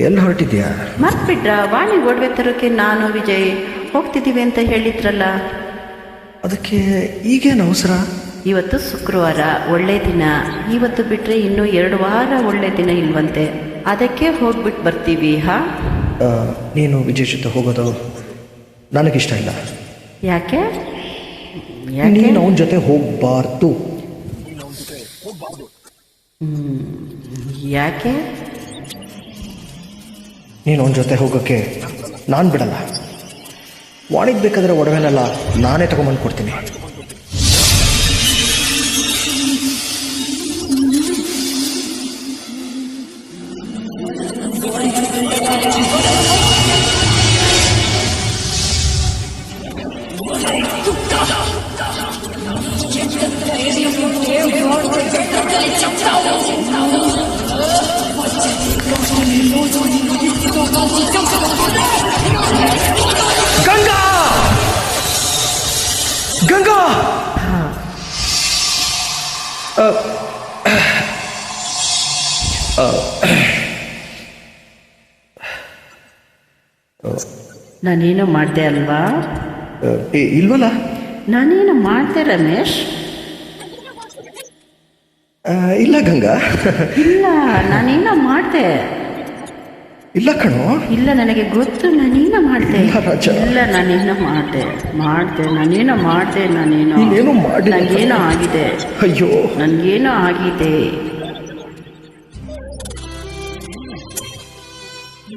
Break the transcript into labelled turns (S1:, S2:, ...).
S1: ಎಲ್ಲಿ ಹೊರಟಿದ್ಯಾ?
S2: ಮರ್ತ್ಬಿಟ್ರ? ವಾಣಿ ಒಡವೆ ತರೋಕೆ ನಾನು ವಿಜಯ್ ಹೋಗ್ತಿದ್ದೀವಿ ಅಂತ ಹೇಳಿದ್ರಲ್ಲ.
S1: ಅದಕ್ಕೆ ಈಗೇನು ಅವಸರ?
S2: ಇವತ್ತು ಶುಕ್ರವಾರ, ಒಳ್ಳೆ ದಿನ. ಇವತ್ತು ಬಿಟ್ಟರೆ ಇನ್ನೂ 2 ವಾರ ಒಳ್ಳೆ ದಿನ ಇಲ್ವಂತೆ. ಅದಕ್ಕೆ ಹೋಗ್ಬಿಟ್ಟು ಬರ್ತೀವಿ.
S1: ನೀನು ವಿಜಯ್ ಜೊತೆ ಹೋಗೋದು ನನಗಿಷ್ಟ ಇಲ್ಲ.
S2: ಯಾಕೆ?
S1: ನೀನು ಅವನ ಜೊತೆ ಹೋಗಬಾರ್ದು.
S2: ಯಾಕೆ?
S1: ನೀನು ಅವನ ಜೊತೆ ಹೋಗೋಕ್ಕೆ ನಾನು ಬಿಡಲ್ಲ. ವಾಣಿಗೆ ಬೇಕಾದರೆ ಒಡವೆನೆಲ್ಲ ನಾನೇ ತಗೊಂಬಂದು ಕೊಡ್ತೀನಿ. ಗಂಗಾ! ಗಂಗಾ!
S2: ನಾನೇನು ಮಾಡಿದೆ ಅಲ್ವಾ?
S1: ಇಲ್ವಲ್ಲ.
S2: ನಾನೇನು ಮಾಡಿದೆ ರಮೇಶ್?
S1: ಇಲ್ಲ ಗಂಗಾ.
S2: ಇಲ್ಲ, ನಾನೇನೋ ಮಾಡಿದೆ.
S1: ಇಲ್ಲ ಕಣೋ.
S2: ಇಲ್ಲ, ನನಗೆ ಗೊತ್ತು ನಾನೇನೋ ಮಾಡಿದೆ. ಇಲ್ಲ, ನಾನೇನೋ ಮಾಡಿದೆ. ನಾನೇನೋ ಮಾಡಿದೆ.
S1: ನೀನೇನೋ ಮಾಡಿ.
S2: ನನಗೇನೋ ಆಗಿದೆ.
S1: ಅಯ್ಯೋ,
S2: ನನಗೇನೋ ಆಗಿದೆ.